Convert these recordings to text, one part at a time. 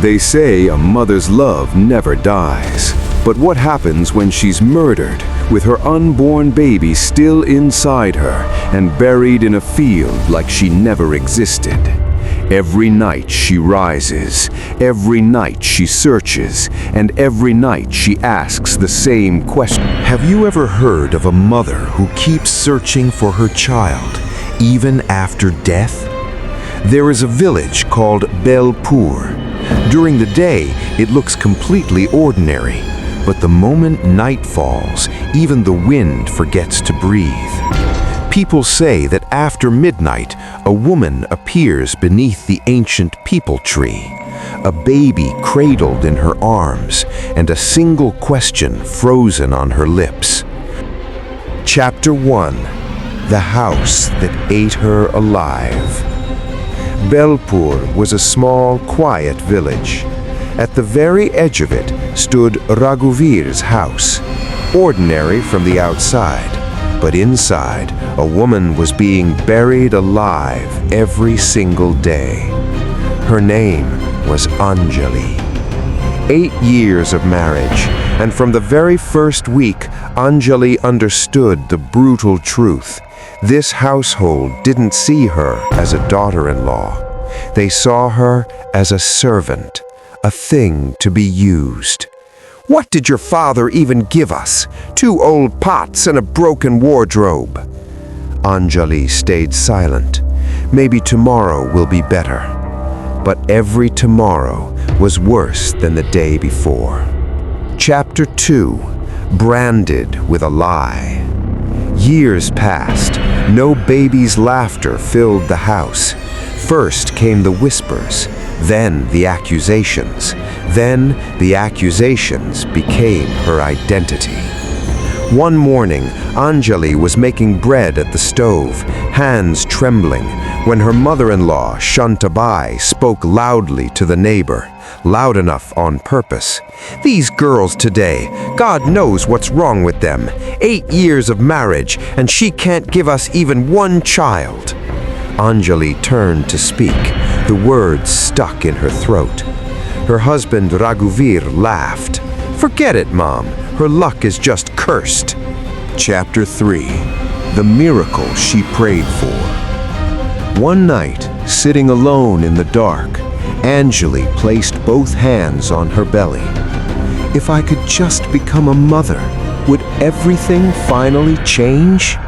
They say a mother's love never dies. But what happens when she's murdered, with her unborn baby still inside her and buried in a field like she never existed? Every night she rises, every night she searches, and every night she asks the same question. Have you ever heard of a mother who keeps searching for her child, even after death? There is a village called Belpur. During the day, it looks completely ordinary, but the moment night falls, even the wind forgets to breathe. People say that after midnight, a woman appears beneath the ancient peepal tree, a baby cradled in her arms, and a single question frozen on her lips. Chapter 1: The House That Ate Her Alive. Belpur was a small, quiet village. At the very edge of it stood Raghuvir's house, ordinary from the outside, but inside, a woman was being buried alive every single day. Her name was Anjali. 8 years of marriage, and from the very first week, Anjali understood the brutal truth. This household didn't see her as a daughter-in-law. They saw her as a servant, a thing to be used. What did your father even give us? 2 old pots and a broken wardrobe. Anjali stayed silent. Maybe tomorrow will be better. But every tomorrow was worse than the day before. Chapter 2: Branded with a Lie. Years passed. No baby's laughter filled the house. First came the whispers, then the accusations. Then the accusations became her identity. One morning, Anjali was making bread at the stove, hands trembling, when her mother-in-law, Shantabai, spoke loudly to the neighbor, loud enough on purpose. "These girls today, God knows what's wrong with them. 8 years of marriage, and she can't give us even one child." Anjali turned to speak. The words stuck in her throat. Her husband Raghuvir laughed. "Forget it, Mom. Her luck is just cursed." Chapter 3: The Miracle She Prayed For. One night, sitting alone in the dark, Anjali placed both hands on her belly. If I could just become a mother, would everything finally change?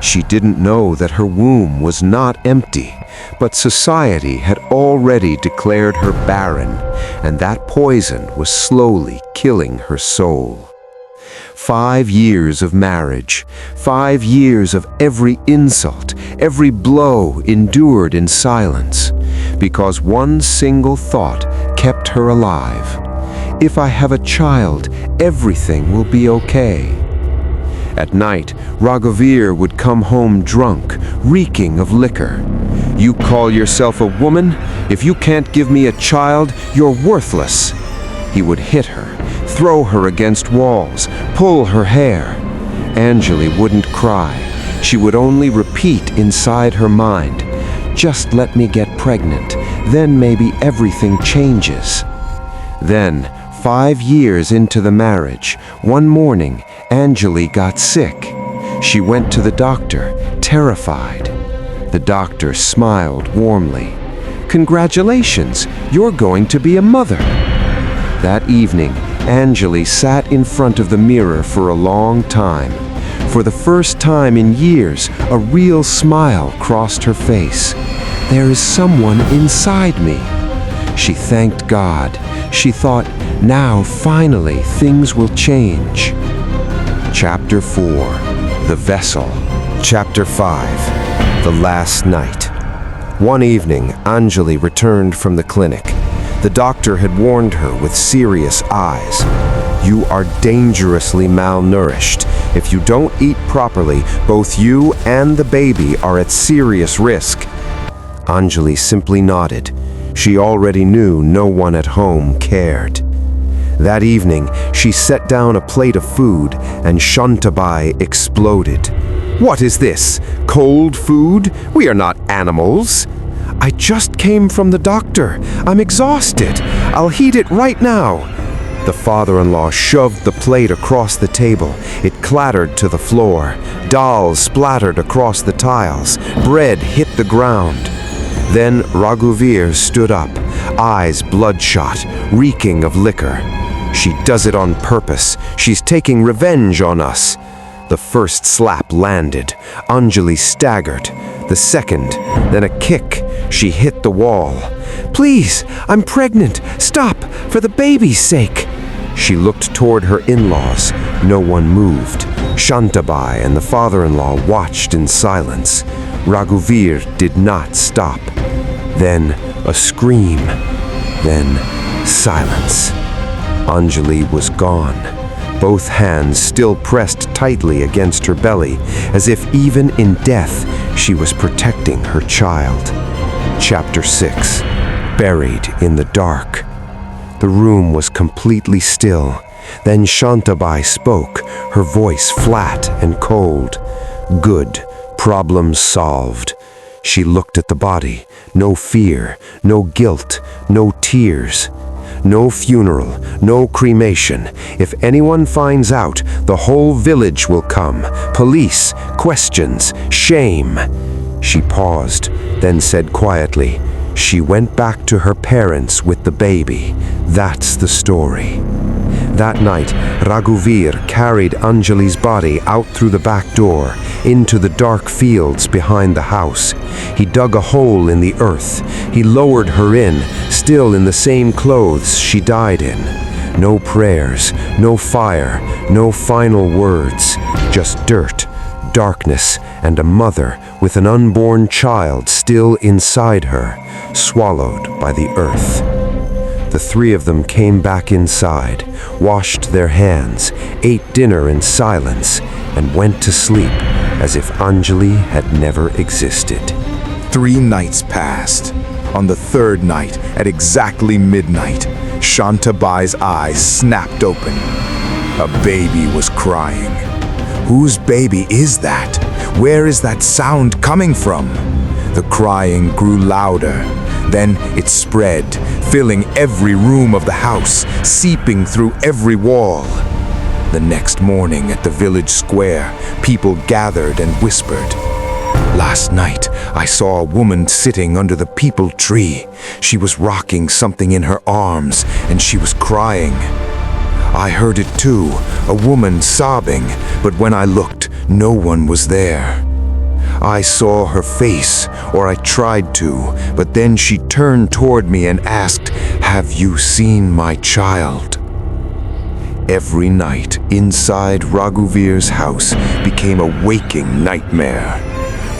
She didn't know that her womb was not empty, but society had already declared her barren, and that poison was slowly killing her soul. 5 years of marriage, 5 years of every insult, every blow endured in silence, because one single thought kept her alive. If I have a child, everything will be okay. At night, Raghuvir would come home drunk, reeking of liquor. "You call yourself a woman? If you can't give me a child, you're worthless." He would hit her, throw her against walls, pull her hair. Anjali wouldn't cry. She would only repeat inside her mind, "Just let me get pregnant, then maybe everything changes." Then, 5 years into the marriage, one morning, Anjali got sick. She went to the doctor, terrified. The doctor smiled warmly. "Congratulations, you're going to be a mother." That evening, Anjali sat in front of the mirror for a long time. For the first time in years, a real smile crossed her face. "There is someone inside me." She thanked God. She thought, now finally things will change. Chapter 4: The Vessel. Chapter 5: The Last Night. One evening, Anjali returned from the clinic. The doctor had warned her with serious eyes. "You are dangerously malnourished. If you don't eat properly, both you and the baby are at serious risk." Anjali simply nodded. She already knew no one at home cared. That evening, she set down a plate of food, and Shantabai exploded. "What is this? Cold food? We are not animals." I just came from the doctor. I'm exhausted. I'll heat it right now." The father-in-law shoved the plate across the table. It clattered to the floor. Dal splattered across the tiles. Bread hit the ground. Then Raghuvir stood up, eyes bloodshot, reeking of liquor. "She does it on purpose. She's taking revenge on us." The first slap landed. Anjali staggered. The second, then a kick. She hit the wall. "Please, I'm pregnant. Stop, for the baby's sake." She looked toward her in-laws. No one moved. Shantabai and the father-in-law watched in silence. Raghuvir did not stop. Then a scream. Then silence. Anjali was gone. Both hands still pressed tightly against her belly, as if even in death she was protecting her child. Chapter 6. Buried in the dark. The room was completely still. Then Shantabai spoke, her voice flat and cold. "Good. Problem solved." She looked at the body. No fear, no guilt, no tears. No funeral, no cremation. If anyone finds out, the whole village will come. Police, questions, shame. She paused, then said quietly, "She went back to her parents with the baby. That's the story." That night, Raghuvir carried Anjali's body out through the back door, into the dark fields behind the house. He dug a hole in the earth. He lowered her in, still in the same clothes she died in. No prayers, no fire, no final words, just dirt, darkness, and a mother with an unborn child still inside her, swallowed by the earth. The three of them came back inside, washed their hands, ate dinner in silence, and went to sleep as if Anjali had never existed. 3 nights passed. On the 3rd night, at exactly midnight, Shantabai's eyes snapped open. A baby was crying. Whose baby is that? Where is that sound coming from? The crying grew louder. Then it spread, filling every room of the house, seeping through every wall. The next morning at the village square, people gathered and whispered. "Last night, I saw a woman sitting under the peepal tree. She was rocking something in her arms, and she was crying. I heard it too, a woman sobbing, but when I looked, no one was there. I saw her face, or I tried to, but then she turned toward me and asked, 'Have you seen my child?'" Every night inside Raghuvir's house became a waking nightmare.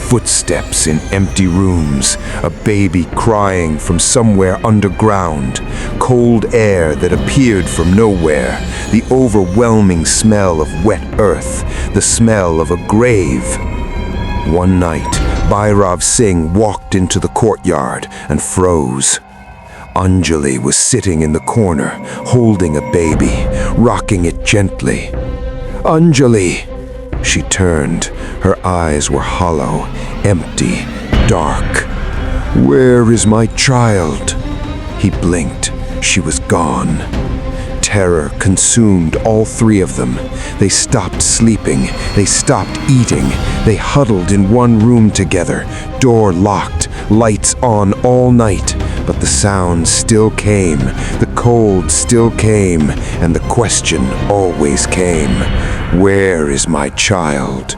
Footsteps in empty rooms, a baby crying from somewhere underground, cold air that appeared from nowhere, the overwhelming smell of wet earth, the smell of a grave. One night, Bhairav Singh walked into the courtyard and froze. Anjali was sitting in the corner, holding a baby, rocking it gently. "Anjali!" She turned. Her eyes were hollow, empty, dark. "Where is my child?" He blinked. She was gone. Terror consumed all three of them. They stopped sleeping. They stopped eating. They huddled in one room together, door locked, lights on all night. But the sound still came, the cold still came, and the question always came, "Where is my child?"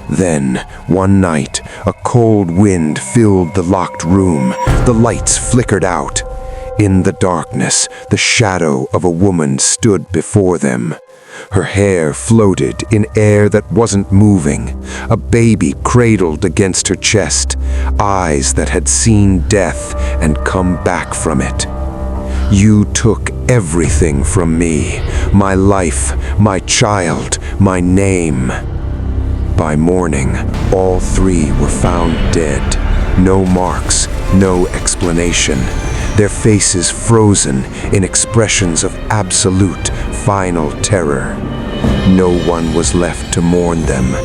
Then, one night, a cold wind filled the locked room. The lights flickered out. In the darkness, the shadow of a woman stood before them. Her hair floated in air that wasn't moving. A baby cradled against her chest, eyes that had seen death and come back from it. "You took everything from me, my life, my child, my name." By morning, all three were found dead. No marks, no explanation. Their faces frozen in expressions of absolute, final terror. No one was left to mourn them,